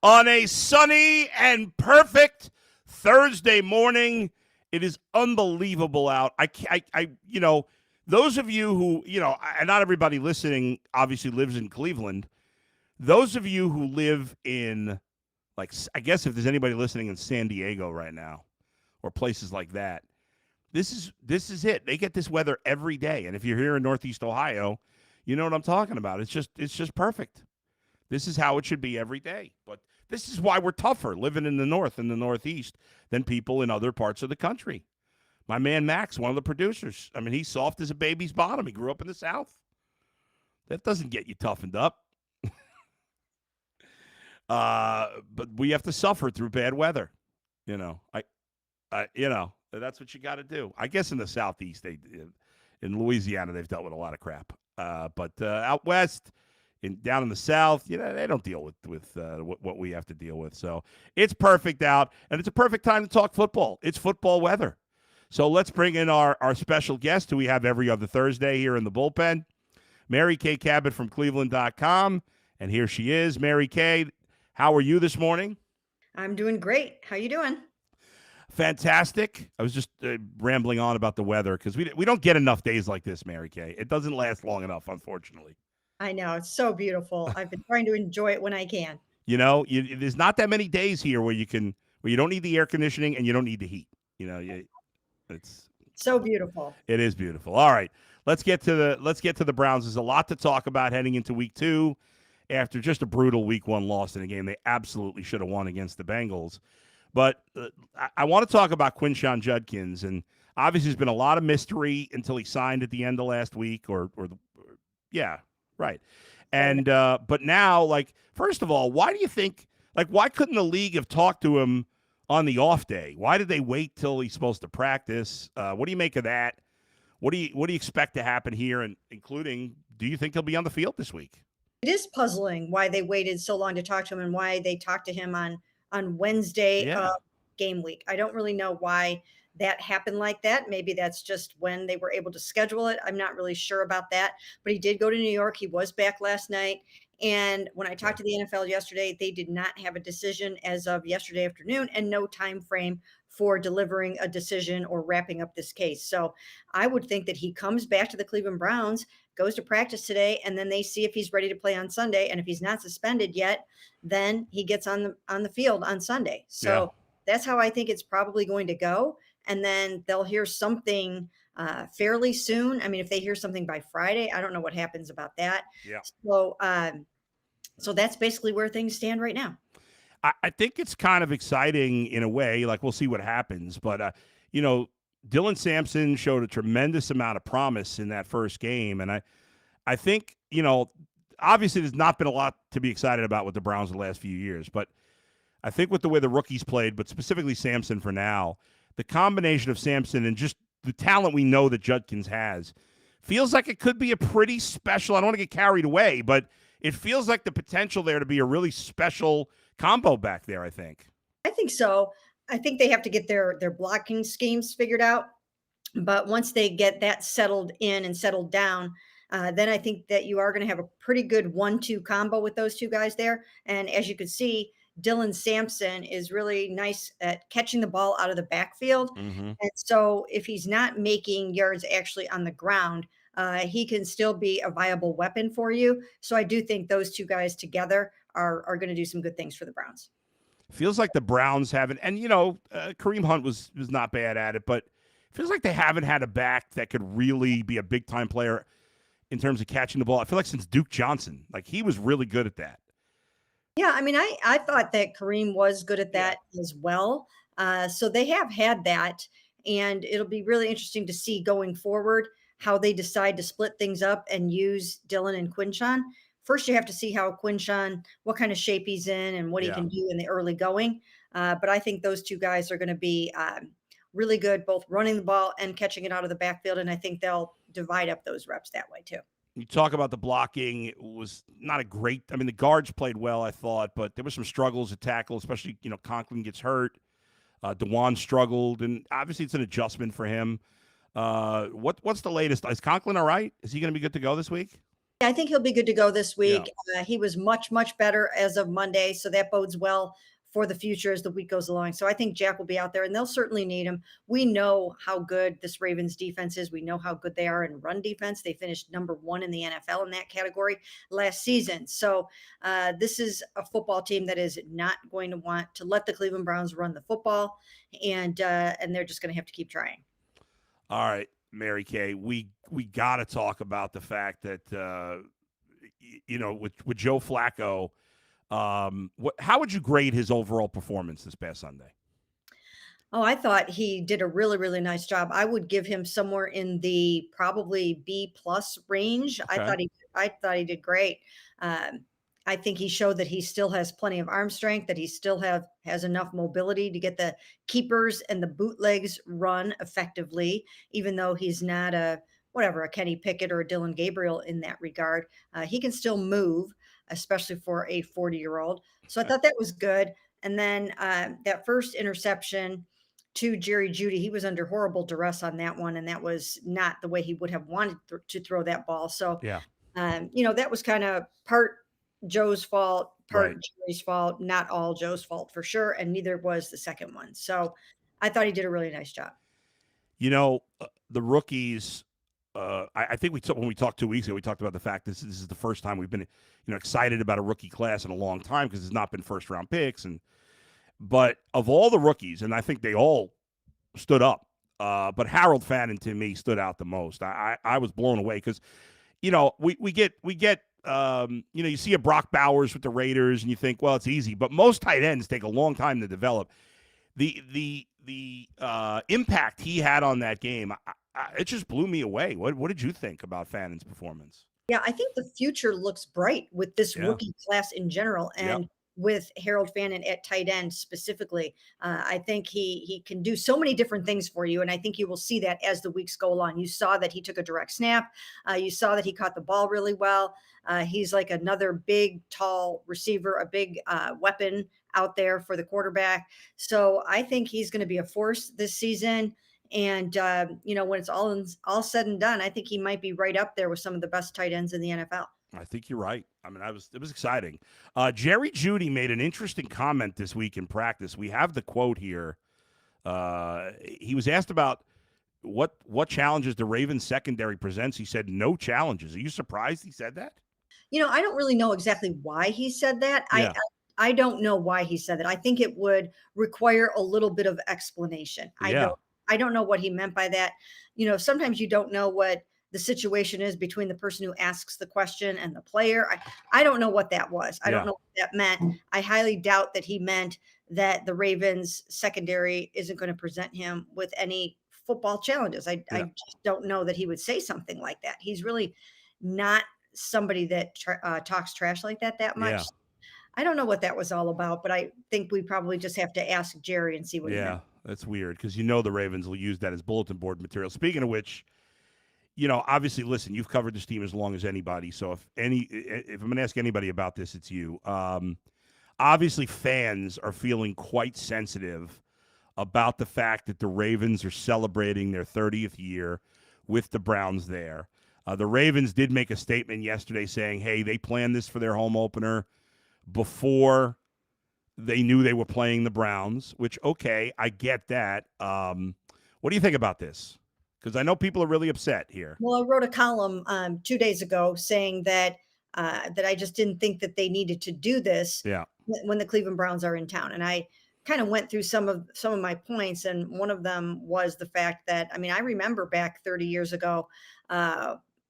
on a sunny and perfect Thursday morning. It is unbelievable out. Those of you who, and not everybody listening obviously lives in Cleveland. Those of you who live in, like, I guess if there's anybody listening in San Diego right now or places like that, this is it. They get this weather every day. And if you're here in Northeast Ohio, you know what I'm talking about. It's just perfect. This is how it should be every day. But this is why we're tougher living in the North and the Northeast than people in other parts of the country. My man Max, one of the producers, I mean, he's soft as a baby's bottom. He grew up in the South. That doesn't get you toughened up. But we have to suffer through bad weather. That's what you got to do. I guess in the Southeast, in Louisiana, they've dealt with a lot of crap. But out west, down in the South, they don't deal with what we have to deal with. So it's perfect out, and it's a perfect time to talk football. It's football weather. So let's bring in our special guest who we have every other Thursday here in the bullpen, Mary Kay Cabot from Cleveland.com. And here she is. Mary Kay, how are you this morning? I'm doing great. How you doing? Fantastic. I was just rambling on about the weather because we don't get enough days like this, Mary Kay. It doesn't last long enough, unfortunately. I know. It's so beautiful. I've been trying to enjoy it when I can. There's not that many days here where you don't need the air conditioning and you don't need the heat. It's so beautiful. It is beautiful. All right. Let's get to the Browns. There's a lot to talk about heading into week 2 after just a brutal week 1 loss in a game they absolutely should have won against the Bengals. But I want to talk about Quinshon Judkins, and obviously there's been a lot of mystery until he signed at the end of last week, right. And but now, first of all, why do you think, why couldn't the league have talked to him on the off day? Why did they wait till he's supposed to practice? What do you make of that? What do you expect to happen here, and including, do you think he'll be on the field this week? It is puzzling why they waited so long to talk to him and why they talked to him on Wednesday of game week. I don't really know why that happened like that. Maybe that's just when they were able to schedule it. I'm not really sure about that, but he did go to New York. He was back last night. And when I talked to the NFL yesterday, they did not have a decision as of yesterday afternoon and no time frame for delivering a decision or wrapping up this case. So I would think that he comes back to the Cleveland Browns, goes to practice today, and then they see if he's ready to play on Sunday. And if he's not suspended yet, then he gets on the field on Sunday. So that's how I think it's probably going to go. And then they'll hear something fairly soon. I mean, if they hear something by Friday, I don't know what happens about that. Yeah. So that's basically where things stand right now. I think it's kind of exciting in a way. We'll see what happens. But, Dylan Sampson showed a tremendous amount of promise in that first game. And I think, obviously there's not been a lot to be excited about with the Browns the last few years. But I think with the way the rookies played, but specifically Sampson for now, the combination of Sampson and just the talent we know that Judkins has feels like it could be a pretty special. I don't want to get carried away, but it feels like the potential there to be a really special combo back there, I think. I think so. I think they have to get their blocking schemes figured out. But once they get that settled in and settled down, then I think that you are going to have a pretty good 1-2 combo with those two guys there. And as you can see, Dylan Sampson is really nice at catching the ball out of the backfield. Mm-hmm. And so if he's not making yards actually on the ground, he can still be a viable weapon for you. So I do think those two guys together are going to do some good things for the Browns. Feels like the Browns haven't, and Kareem Hunt was not bad at it, but it feels like they haven't had a back that could really be a big time player in terms of catching the ball. I feel like since Duke Johnson, he was really good at that. Yeah, I mean, I thought that Kareem was good at that as well. So they have had that, and it'll be really interesting to see going forward how they decide to split things up and use Dylan and Quinshon. First, you have to see how Quinshon, what kind of shape he's in and what he can do in the early going. But I think those two guys are going to be really good, both running the ball and catching it out of the backfield. And I think they'll divide up those reps that way too. You talk about the blocking. It was not a great, I mean, the guards played well, I thought, but there were some struggles at tackle, especially, Conklin gets hurt. DeJuan struggled, and obviously it's an adjustment for him. What's the latest? Is Conklin all right? Is he going to be good to go this week? I think he'll be good to go this Yeah. week. He was much, much better as of Monday, so that bodes well for the future as the week goes along. So I think Jack will be out there, and they'll certainly need him. We know how good this Ravens defense is. We know how good they are in run defense. They finished number 1 in the NFL in that category last season. So this is a football team that is not going to want to let the Cleveland Browns run the football, and they're just going to have to keep trying. All right, Mary Kay, we got to talk about the fact that with Joe Flacco, how would you grade his overall performance this past Sunday? Oh, I thought he did a really, really nice job. I would give him somewhere in the probably B plus range. Okay. I thought he did great. Um, I think he showed that he still has plenty of arm strength, that he still has enough mobility to get the keepers and the bootlegs run effectively, even though he's not a Kenny Pickett or a Dylan Gabriel in that regard. He can still move, especially for a 40-year-old. So I thought that was good. And then that first interception to Jerry Jeudy, he was under horrible duress on that one, and that was not the way he would have wanted to throw that ball. So, Yeah. that was kind of part Joe's fault, Right. part Jerry's fault, not all Joe's fault for sure, and neither was the second one. So, I thought he did a really nice job. The rookies. I think when we talked 2 weeks ago, we talked about the fact this is the first time we've been excited about a rookie class in a long time because it's not been first round picks but of all the rookies, and I think they all stood up. But Harold Fannin to me stood out the most. I was blown away because we get you see a Brock Bowers with the Raiders and you think, well, it's easy, but most tight ends take a long time to develop. The impact he had on that game, it just blew me away. What did you think about Fannin's performance? Yeah, I think the future looks bright with this rookie class in general, and with Harold Fannin at tight end specifically. I think he can do so many different things for you, and I think you will see that as the weeks go along. You saw that he took a direct snap. You saw that he caught the ball really well. He's like another big, tall receiver, a big weapon out there for the quarterback. So I think he's going to be a force this season. And when it's all said and done, I think he might be right up there with some of the best tight ends in the NFL. I think you're right. I mean, it was exciting. Jerry Jeudy made an interesting comment this week in practice. We have the quote here. He was asked about what challenges the Ravens secondary presents. He said no challenges. Are you surprised he said that? I don't really know exactly why he said that. Yeah. I don't know why he said that. I think it would require a little bit of explanation. Yeah. I don't know what he meant by that. Sometimes you don't know what the situation is between the person who asks the question and the player. I don't know what that was. I don't know what that meant. I highly doubt that he meant that the Ravens secondary isn't going to present him with any football challenges. I just don't know that he would say something like that. He's really not somebody that talks trash like that much. Yeah. I don't know what that was all about, but I think we probably just have to ask Jerry and see what he meant. That's weird because the Ravens will use that as bulletin board material. Speaking of which, obviously, listen, you've covered this team as long as anybody. So if I'm going to ask anybody about this, it's you. Obviously, fans are feeling quite sensitive about the fact that the Ravens are celebrating their 30th year with the Browns there. The Ravens did make a statement yesterday saying, hey, they planned this for their home opener before they knew they were playing the Browns, which, okay, I get that. What do you think about this? Because I know people are really upset here. Well, I wrote a column 2 days ago saying that I just didn't think that they needed to do this when the Cleveland Browns are in town. And I kind of went through some of my points, and one of them was the fact that, I remember back 30 years ago,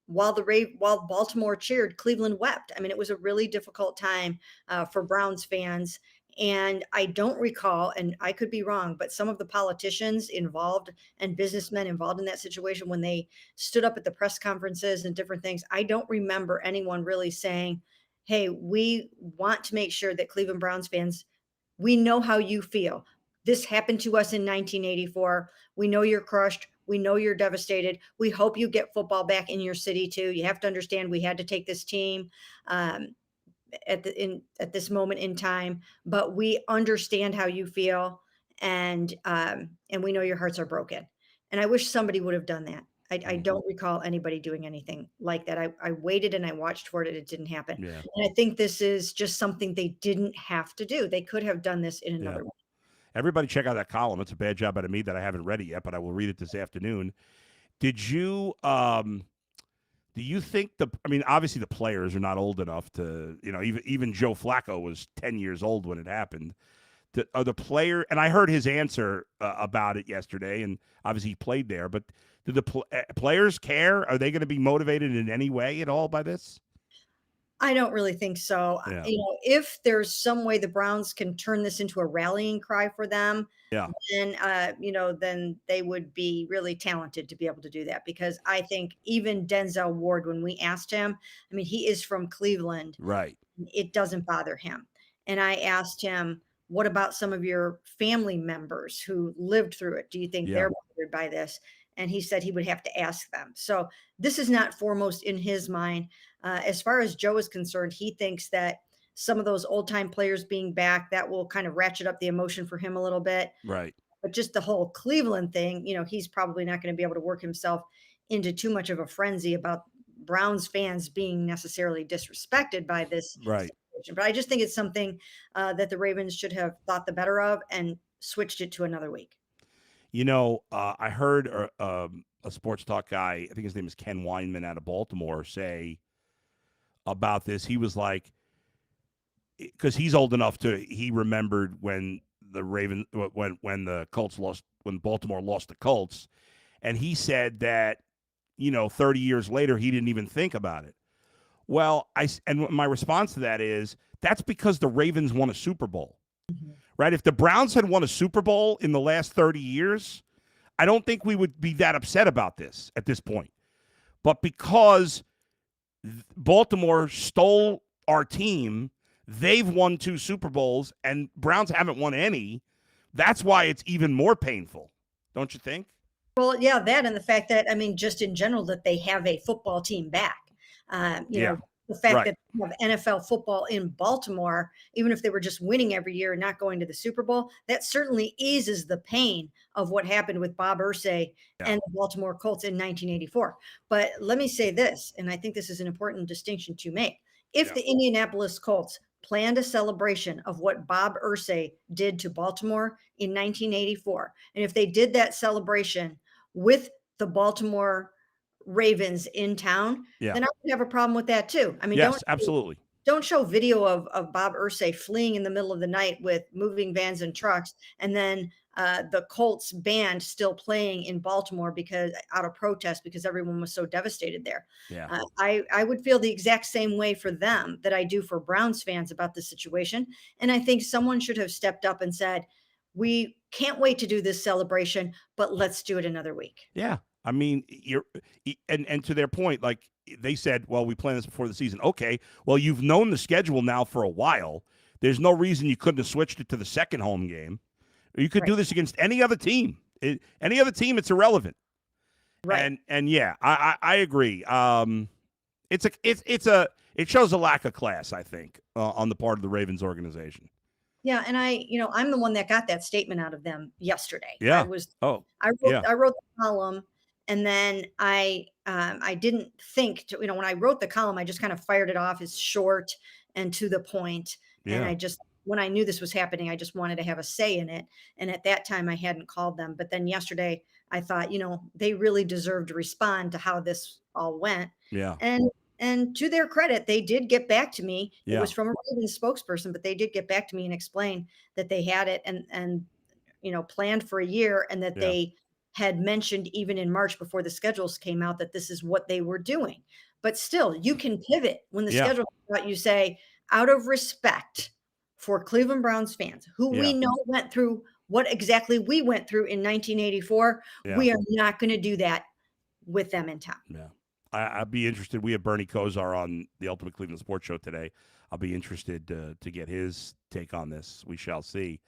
while Baltimore cheered, Cleveland wept. It was a really difficult time for Browns fans. And I don't recall, and I could be wrong, but some of the politicians involved and businessmen involved in that situation, when they stood up at the press conferences and different things, I don't remember anyone really saying, hey, we want to make sure that Cleveland Browns fans, we know how you feel. This happened to us in 1984. We know you're crushed. We know you're devastated. We hope you get football back in your city too. You have to understand we had to take this team at this moment in time, but we understand how you feel, and we know your hearts are broken. And I wish somebody would have done that. I don't recall anybody doing anything like that. I waited and I watched for it. It didn't happen. Yeah. And I think this is just something they didn't have to do. They could have done this in Yeah. another way. Everybody check out that column. It's a bad job out of me that I haven't read it yet, but I will read it this afternoon. Did you do you think I mean, obviously the players are not old enough to, even Joe Flacco was 10 years old when it happened. Are the player, and I heard his answer about it yesterday, and obviously he played there, but do the players care? Are they going to be motivated in any way at all by this? I don't really think so. Yeah. If there's some way the Browns can turn this into a rallying cry for them, Yeah. then then they would be really talented to be able to do that. Because I think even Denzel Ward, when we asked him, I mean, he is from Cleveland. Right. It doesn't bother him. And I asked him, what about some of your family members who lived through it? Do you think they're bothered by this? And he said he would have to ask them. So this is not foremost in his mind. As far as Joe is concerned, he thinks that some of those old time players being back, that will kind of ratchet up the emotion for him a little bit. Right. But just the whole Cleveland thing, he's probably not going to be able to work himself into too much of a frenzy about Browns fans being necessarily disrespected by this. Right. Situation. But I just think it's something that the Ravens should have thought the better of and switched it to another week. I heard a sports talk guy, I think his name is Ken Weinman out of Baltimore, say about this. He was like, because he's old enough he remembered when when the Colts lost, when Baltimore lost the Colts, and he said that 30 years later he didn't even think about it. Well, and my response to that is that's because the Ravens won a Super Bowl. Mm-hmm. Right? If the Browns had won a Super Bowl in the last 30 years, I don't think we would be that upset about this at this point. But because Baltimore stole our team, they've won 2 Super Bowls, and Browns haven't won any. That's why it's even more painful. Don't you think? Well, yeah, that and the fact that, I mean, just in general, that they have a football team back. The fact that they have NFL football in Baltimore, even if they were just winning every year and not going to the Super Bowl, that certainly eases the pain of what happened with Bob Irsay and the Baltimore Colts in 1984. But let me say this, and I think this is an important distinction to make. If the Indianapolis Colts planned a celebration of what Bob Irsay did to Baltimore in 1984, and if they did that celebration with the Baltimore Ravens in town, then I would have a problem with that too. I mean, absolutely. Don't show video of Bob Irsay fleeing in the middle of the night with moving vans and trucks, and then the Colts band still playing in Baltimore because out of protest because everyone was so devastated there. Yeah. I would feel the exact same way for them that I do for Browns fans about the situation. And I think someone should have stepped up and said, we can't wait to do this celebration, but let's do it another week. Yeah. I mean, and to their point, like they said, well, we planned this before the season. Okay. Well, you've known the schedule now for a while. There's no reason you couldn't have switched it to the second home game. You could do this against any other team. Any other team, it's irrelevant. Right. And yeah, I agree. It shows a lack of class, I think, on the part of the Ravens organization. Yeah, and I'm the one that got that statement out of them yesterday. Yeah. I wrote the column, and then I didn't think to, when I wrote the column, I just kind of fired it off as short and to the point. Yeah. And when I knew this was happening, I just wanted to have a say in it. And at that time I hadn't called them. But then yesterday I thought, they really deserve to respond to how this all went. Yeah. And to their credit, they did get back to me. Yeah. It was from a Ravens spokesperson, but they did get back to me and explain that they had it and planned for a year, and that they had mentioned even in March before the schedules came out that this is what they were doing. But still, you can pivot when the schedule comes out. You say, out of respect for Cleveland Browns fans, who we know went through what exactly we went through in 1984, we are not going to do that with them in town. Yeah. I'd be interested. We have Bernie Kosar on the Ultimate Cleveland Sports Show today. I'll be interested to get his take on this. We shall see.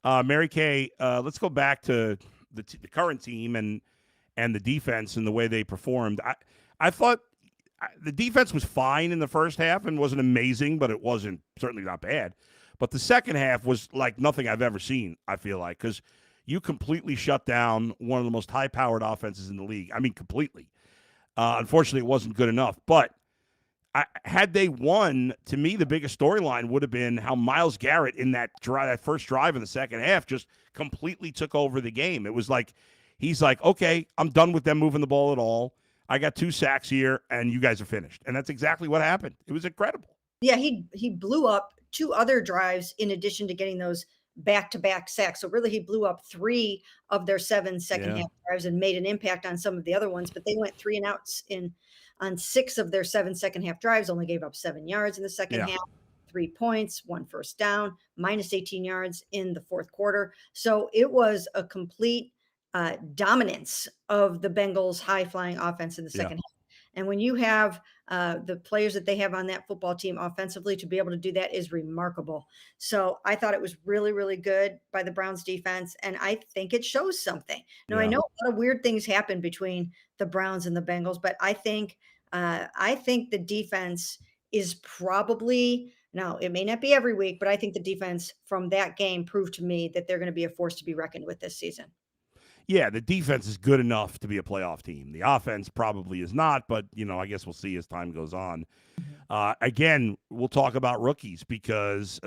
Mary Kay, let's go back to the current team and the defense and the way they performed. I thought the defense was fine in the first half and wasn't amazing, but it wasn't certainly not bad. But the second half was like nothing I've ever seen, I feel like, because you completely shut down one of the most high-powered offenses in the league. I mean, completely. Unfortunately, it wasn't good enough. But had they won, to me, the biggest storyline would have been how Myles Garrett in that first drive in the second half just completely took over the game. It was like he's like, okay, I'm done with them moving the ball at all. I got 2 sacks here, and you guys are finished. And that's exactly what happened. It was incredible. Yeah, he blew up 2 other drives in addition to getting those back-to-back sacks. So really, he blew up 3 of their 7 second half drives and made an impact on some of the other ones. But they went 3 and outs on 6 of their 7 second half drives. Only gave up 7 yards in the second half, 3 points, 1 first down, minus 18 yards in the fourth quarter. So it was a complete dominance of the Bengals' high-flying offense in the second half. And when you have the players that they have on that football team offensively, to be able to do that is remarkable. So I thought it was really, really good by the Browns defense. And I think it shows something. Now, I know a lot of weird things happen between the Browns and the Bengals, but I think the defense is probably, now it may not be every week, but I think the defense from that game proved to me that they're going to be a force to be reckoned with this season. Yeah, the defense is good enough to be a playoff team. The offense probably is not, but, I guess we'll see as time goes on. Again, we'll talk about rookies because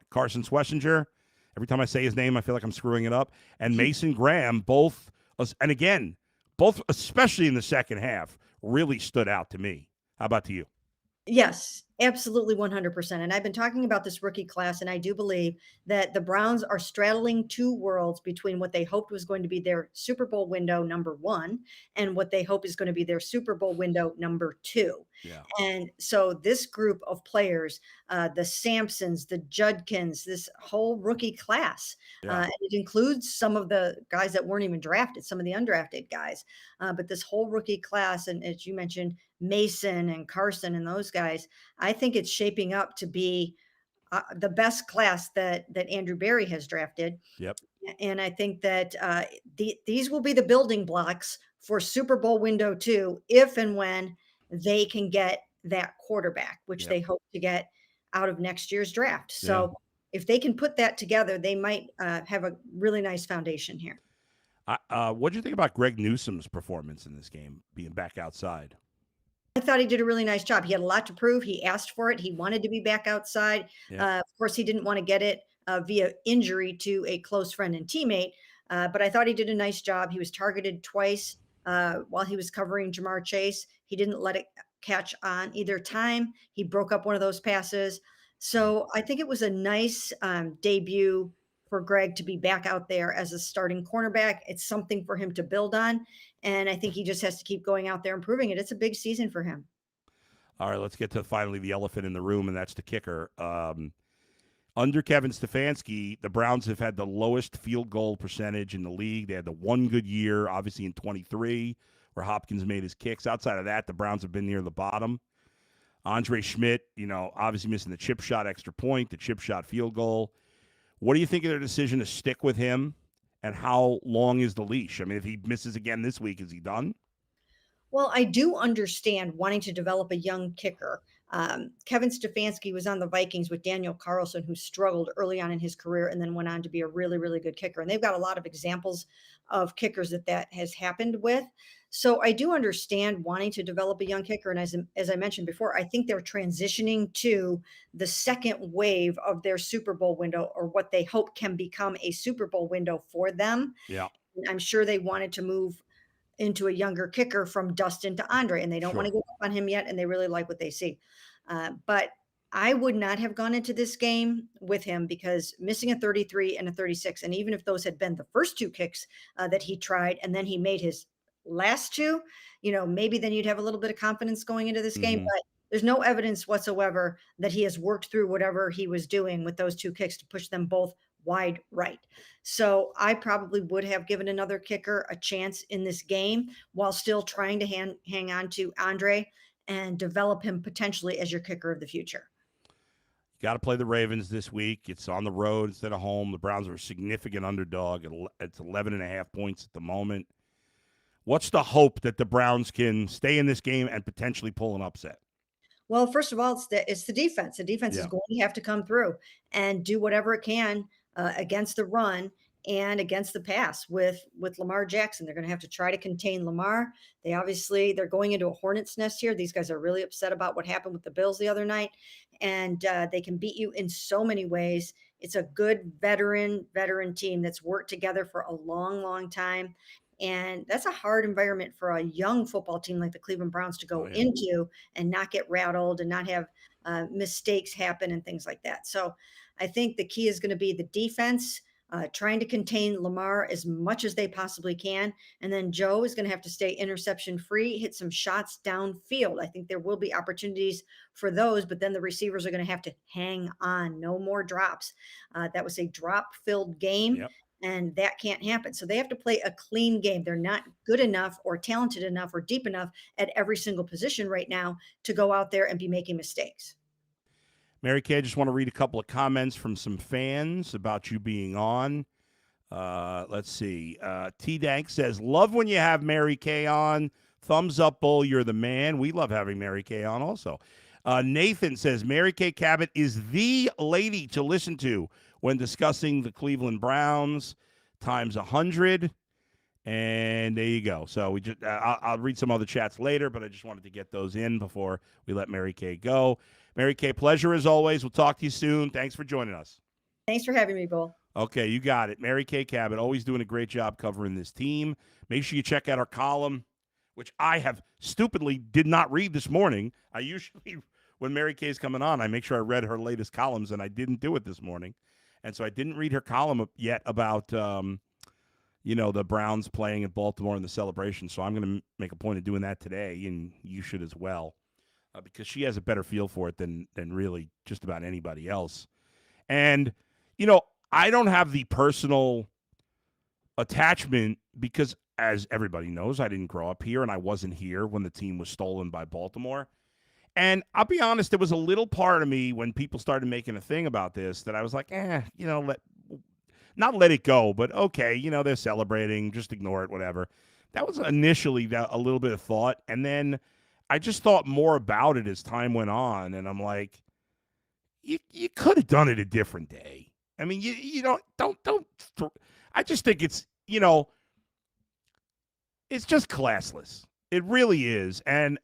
Carson Schlesinger, every time I say his name, I feel like I'm screwing it up, and Mason Graham, both, especially in the second half, really stood out to me. How about to you? Yes, absolutely 100%. And I've been talking about this rookie class, and I do believe that the Browns are straddling 2 worlds between what they hoped was going to be their Super Bowl window number 1 and what they hope is going to be their Super Bowl window number 2. Yeah. And so this group of players, the Sampsons, the Judkins, this whole rookie class, it includes some of the guys that weren't even drafted, some of the undrafted guys, but this whole rookie class, and as you mentioned, Mason and Carson and those guys, I think it's shaping up to be the best class that Andrew Berry has drafted. Yep. And I think that these will be the building blocks for Super Bowl window 2, if and when they can get that quarterback, which they hope to get out of next year's draft. So if they can put that together, they might have a really nice foundation here. What do you think about Greg Newsome's performance in this game, being back outside? I thought he did a really nice job. He had a lot to prove. He asked for it. He wanted to be back outside. Of course, he didn't want to get it via injury to a close friend and teammate, but I thought he did a nice job. He was targeted twice while he was covering Jamar Chase. He didn't let it catch on either time. He broke up one of those passes. So I think it was a nice debut for Greg to be back out there as a starting cornerback. It's something for him to build on. And I think he just has to keep going out there and proving it. It's a big season for him. All right, let's get to finally the elephant in the room, and that's the kicker. Under Kevin Stefanski, the Browns have had the lowest field goal percentage in the league. They had the one good year, obviously, in 23, where Hopkins made his kicks. Outside of that, the Browns have been near the bottom. Andre Schmidt, obviously missing the chip shot extra point, the chip shot field goal. What do you think of their decision to stick with him? And how long is the leash? I mean, if he misses again this week, is he done? Well, I do understand wanting to develop a young kicker. Kevin Stefanski was on the Vikings with Daniel Carlson, who struggled early on in his career and then went on to be a really, really good kicker. And they've got a lot of examples of kickers that has happened with. So I do understand wanting to develop a young kicker. And as I mentioned before, I think they're transitioning to the second wave of their Super Bowl window, or what they hope can become a Super Bowl window for them. Yeah. I'm sure they wanted to move into a younger kicker from Dustin to Andre, and they don't want to give up on him yet, and they really like what they see. But I would not have gone into this game with him, because missing a 33 and a 36, and even if those had been the first 2 kicks that he tried, and then he made his last 2, maybe then you'd have a little bit of confidence going into this game. But there's no evidence whatsoever that he has worked through whatever he was doing with those 2 kicks to push them both wide right. So I probably would have given another kicker a chance in this game, while still trying to hang on to Andre and develop him potentially as your kicker of the future. You got to play the Ravens this week. It's on the road instead of home. The Browns are a significant underdog. It's 11.5 points at the moment. What's the hope that the Browns can stay in this game and potentially pull an upset? Well, first of all, it's the defense. The defense is going to have to come through and do whatever it can against the run, and against the pass with Lamar Jackson. They're going to have to try to contain Lamar. They're going into a hornet's nest here. These guys are really upset about what happened with the Bills the other night, and they can beat you in so many ways. It's a good veteran team that's worked together for a long time. And that's a hard environment for a young football team like the Cleveland Browns to go into and not get rattled and not have mistakes happen and things like that. So I think the key is going to be the defense, trying to contain Lamar as much as they possibly can. And then Joe is going to have to stay interception free, hit some shots downfield. I think there will be opportunities for those, but then the receivers are going to have to hang on. No more drops. That was a drop filled game. Yep. And that can't happen. So they have to play a clean game. They're not good enough or talented enough or deep enough at every single position right now to go out there and be making mistakes. Mary Kay, I just want to read a couple of comments from some fans about you being on. Let's see. T-Dank says, love when you have Mary Kay on. Thumbs up, Bull. You're the man. We love having Mary Kay on also. Nathan says, Mary Kay Cabot is the lady to listen to when discussing the Cleveland Browns times 100. And there you go. So we just I'll read some other chats later, but I just wanted to get those in before we let Mary Kay go. Mary Kay, pleasure as always. We'll talk to you soon. Thanks for joining us. Thanks for having me, Bull. Okay, you got it. Mary Kay Cabot, always doing a great job covering this team. Make sure you check out our column, which I have stupidly did not read this morning. I usually, when Mary Kay's coming on, I make sure I read her latest columns, and I didn't do it this morning. And so I didn't read her column yet about, the Browns playing at Baltimore in the celebration. So I'm going to make a point of doing that today, and you should as well, because she has a better feel for it than really just about anybody else. And, I don't have the personal attachment because, as everybody knows, I didn't grow up here, and I wasn't here when the team was stolen by Baltimore. And I'll be honest, there was a little part of me when people started making a thing about this that I was like, not let it go, but okay, they're celebrating, just ignore it, whatever. That was initially a little bit of thought, and then I just thought more about it as time went on, and I'm like, you could have done it a different day. I mean, you don't. I just think it's it's just classless. It really is, and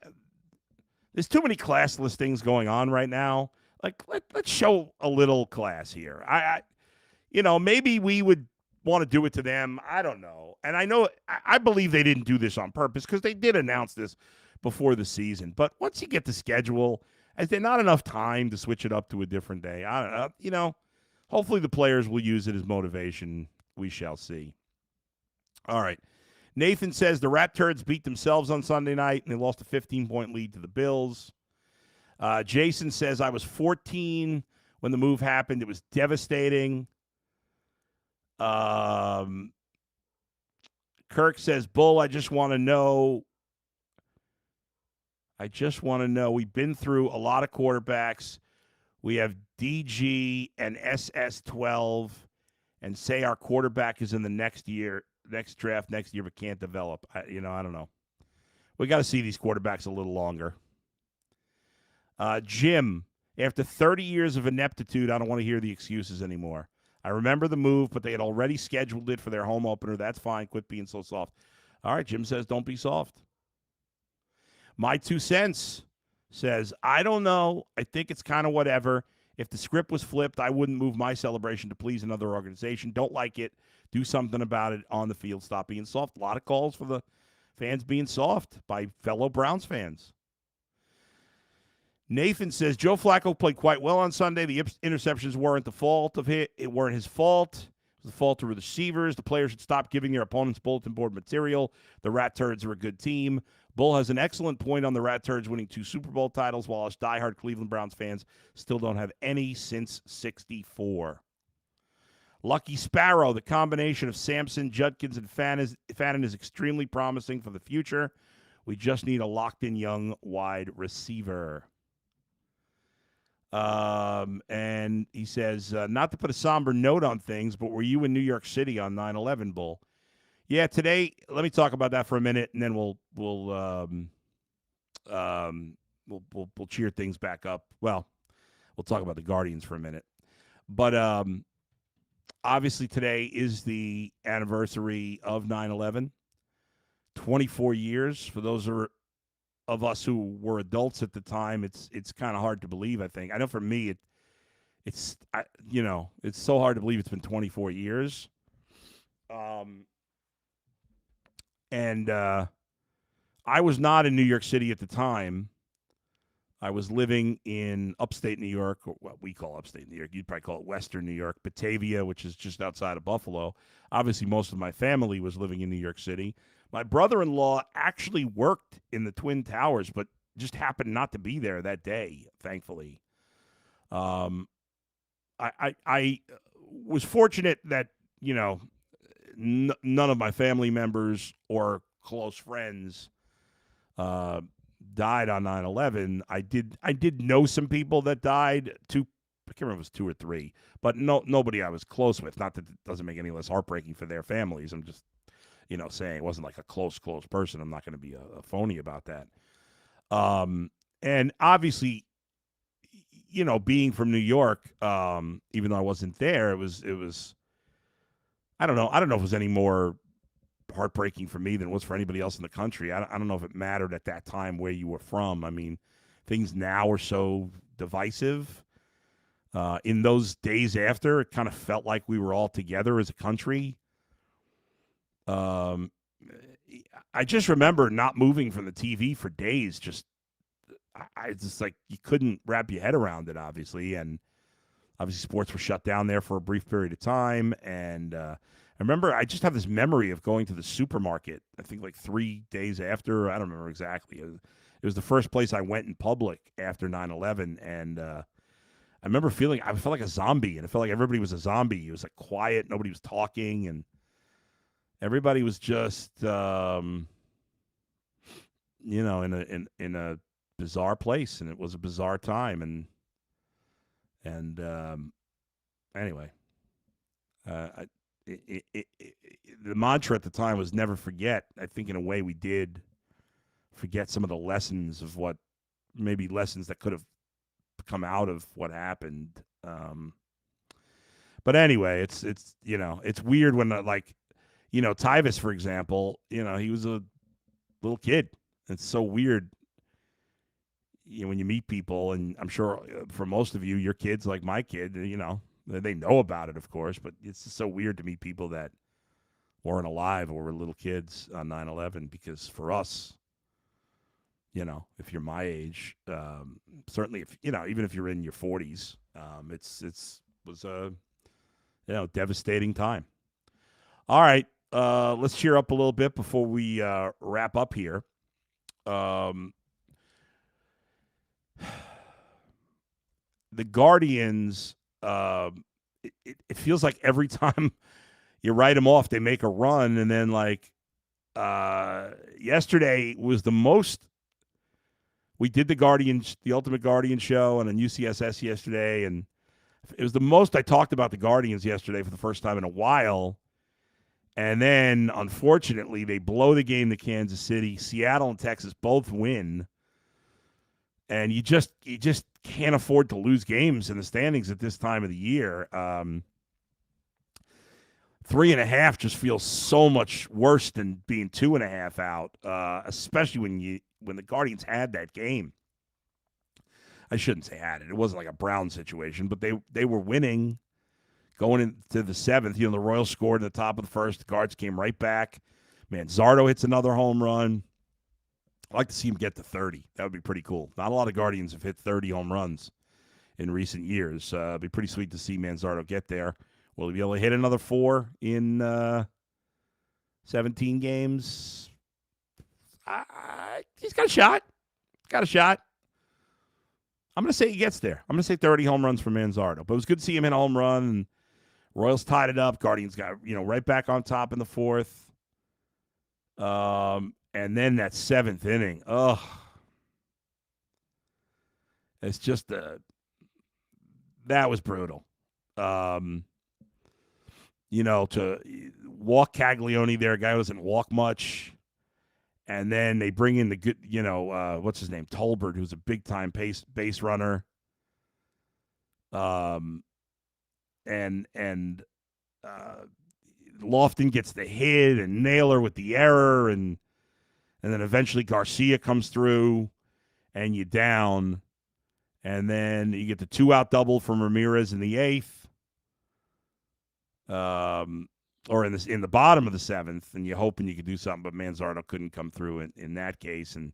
there's too many classless things going on right now. Like, let's show a little class here. Maybe we would want to do it to them. I don't know. And I believe they didn't do this on purpose because they did announce this before the season. But once you get the schedule, is there not enough time to switch it up to a different day? I don't know. Hopefully the players will use it as motivation. We shall see. All right. Nathan says the Rat Turds beat themselves on Sunday night and they lost a 15-point lead to the Bills. Jason says, I was 14 when the move happened. It was devastating. Kirk says, Bull, I just want to know. We've been through a lot of quarterbacks. We have DG and SS12 and say our quarterback is in the next draft next year, but can't develop. I don't know. We got to see these quarterbacks a little longer. Jim, after 30 years of ineptitude, I don't want to hear the excuses anymore. I remember the move, but they had already scheduled it for their home opener. That's fine. Quit being so soft. All right, Jim says, don't be soft. My 2 cents says, I don't know. I think it's kind of whatever. If the script was flipped, I wouldn't move my celebration to please another organization. Don't like it. Do something about it on the field. Stop being soft. A lot of calls for the fans being soft by fellow Browns fans. Nathan says, Joe Flacco played quite well on Sunday. The interceptions weren't the fault of it. It weren't his fault. It was the fault of the receivers. The players should stop giving their opponents bulletin board material. The Rat Turds are a good team. Bull has an excellent point on the Rat Turds winning 2 Super Bowl titles, while us diehard Cleveland Browns fans still don't have any since '64. Lucky Sparrow, the combination of Sampson, Judkins, and Fannin is extremely promising for the future. We just need a locked-in young wide receiver. And he says, not to put a somber note on things, but were you in New York City on 9/11, Bull? Yeah, today. Let me talk about that for a minute, and then we'll cheer things back up. Well, we'll talk about the Guardians for a minute, but obviously today is the anniversary of 9/11. 24 years for those of us who were adults at the time. It's kind of hard to believe. I think I know for me it's it's so hard to believe it's been 24 years. And I was not in New York City at the time. I was living in upstate New York, or what we call upstate New York. You'd probably call it Western New York, Batavia, which is just outside of Buffalo. Obviously, most of my family was living in New York City. My brother-in-law actually worked in the Twin Towers, but just happened not to be there that day, thankfully. I was fortunate that, none of my family members or close friends died on 9/11. I did know some people that died. I can't remember if it was 2 or 3, but nobody I was close with. Not that it doesn't make any less heartbreaking for their families. I'm just, saying it wasn't like a close person. I'm not going to be a phony about that. And obviously, being from New York, even though I wasn't there, it was. I don't know. I don't know if it was any more heartbreaking for me than it was for anybody else in the country. I don't know if it mattered at that time where you were from. I mean, things now are so divisive. In those days after, it kind of felt like we were all together as a country. I just remember not moving from the TV for days. I just like you couldn't wrap your head around it, obviously, and obviously sports were shut down there for a brief period of time. And I remember I just have this memory of going to the supermarket. I think like 3 days after. I don't remember exactly. It was the first place I went in public after 9/11, and I remember I felt like a zombie, and it felt like everybody was a zombie. It was like quiet, nobody was talking, and everybody was just in a bizarre place, and it was a bizarre time, and anyway, the mantra at the time was never forget. I think in a way we did forget some of the lessons of lessons that could have come out of what happened. But anyway, it's weird when Tyvus, for example, he was a little kid. It's so weird. When you meet people, and I'm sure for most of you, your kids like my kid, they know about it, of course, but it's just so weird to meet people that weren't alive or were little kids on 9/11, because for us, if you're my age, certainly if, even if you're in your 40s, was a, devastating time. All right. Let's cheer up a little bit before we wrap up here. The Guardians, it feels like every time you write them off, they make a run. And then, yesterday was the most. We did the Ultimate Guardian show, and on UCSS yesterday, and it was the most I talked about the Guardians yesterday for the first time in a while. And then, unfortunately, they blow the game to Kansas City. Seattle and Texas both win. And you just can't afford to lose games in the standings at this time of the year. 3.5 just feels so much worse than being 2.5 out, especially when the Guardians had that game. I shouldn't say had it. It wasn't like a Brown situation, but they were winning going into the 7th. The Royals scored at the top of the first. The Guards came right back. Manzardo hits another home run. I'd like to see him get to 30. That would be pretty cool. Not a lot of Guardians have hit 30 home runs in recent years. It'd be pretty sweet to see Manzardo get there. Will he be able to hit another 4 in 17 games? He's got a shot. I'm going to say he gets there. I'm going to say 30 home runs for Manzardo. But it was good to see him hit a home run. And Royals tied it up. Guardians got, right back on top in the 4th. And then that 7th inning, it's just that was brutal. To walk Caglione there, a guy who doesn't walk much, and then they bring in the good, what's his name, Tolbert, who's a big time base runner. And Lofton gets the hit and Naylor with the error, and then eventually Garcia comes through and you down. And then you get the 2-out double from Ramirez in the 8th. Or in the bottom of the 7th, and you're hoping you could do something, but Manzardo couldn't come through in that case, and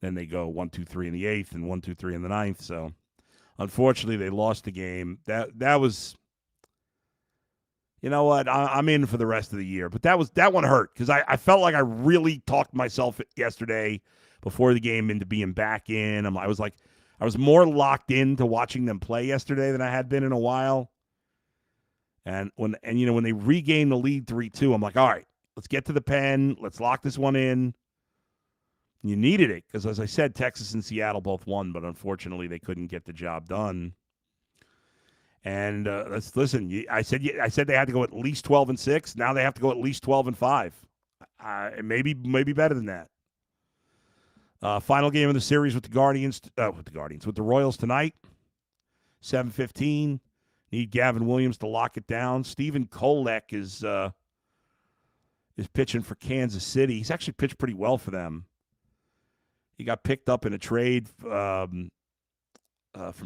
then they go 1-2-3 in the 8th and 1-2-3 in the 9th. So unfortunately, they lost the game. That was, you know what? I'm in for the rest of the year, but that one hurt because I felt like I really talked myself yesterday before the game into being back in. I was more locked into watching them play yesterday than I had been in a while. And when they regained the lead 3-2, I'm like, all right, let's get to the pen. Let's lock this one in. You needed it because, as I said, Texas and Seattle both won, but unfortunately they couldn't get the job done. And let's listen. I said they had to go at least 12-6. Now they have to go at least 12-5. Maybe better than that. Final game of the series with the Royals tonight, 7:15. Need Gavin Williams to lock it down. Stephen Kolek is pitching for Kansas City. He's actually pitched pretty well for them. He got picked up in a trade from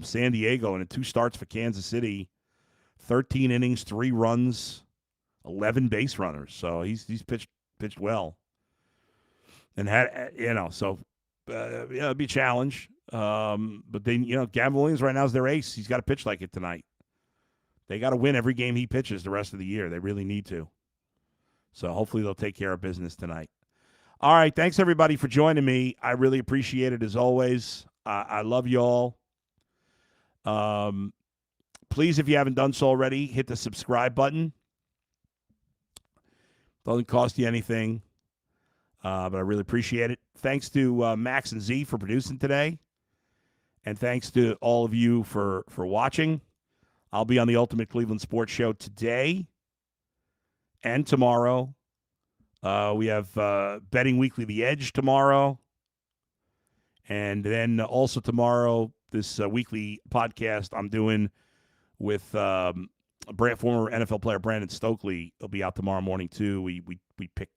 San Diego and in 2 starts for Kansas City. 13 innings, 3 runs, 11 base runners. So he's pitched well. And it'd be a challenge. But then Gavin Williams right now is their ace. He's got to pitch like it tonight. They got to win every game he pitches the rest of the year. They really need to. So hopefully they'll take care of business tonight. All right. Thanks, everybody, for joining me. I really appreciate it, as always. I love you all. Please, if you haven't done so already, hit the subscribe button. Doesn't cost you anything, but I really appreciate it. Thanks to Max and Z for producing today. And thanks to all of you for watching. I'll be on the Ultimate Cleveland Sports Show today and tomorrow. We have Betting Weekly The Edge tomorrow. And then also tomorrow, this weekly podcast I'm doing with former NFL player Brandon Stokely. He'll be out tomorrow morning, too. We pick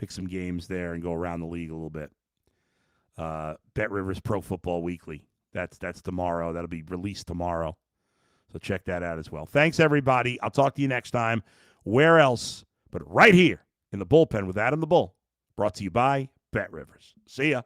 some games there and go around the league a little bit. Bet Rivers Pro Football Weekly. That's tomorrow. That'll be released tomorrow. So check that out as well. Thanks, everybody. I'll talk to you next time. Where else but right here in the bullpen with Adam the Bull. Brought to you by Bet Rivers. See ya.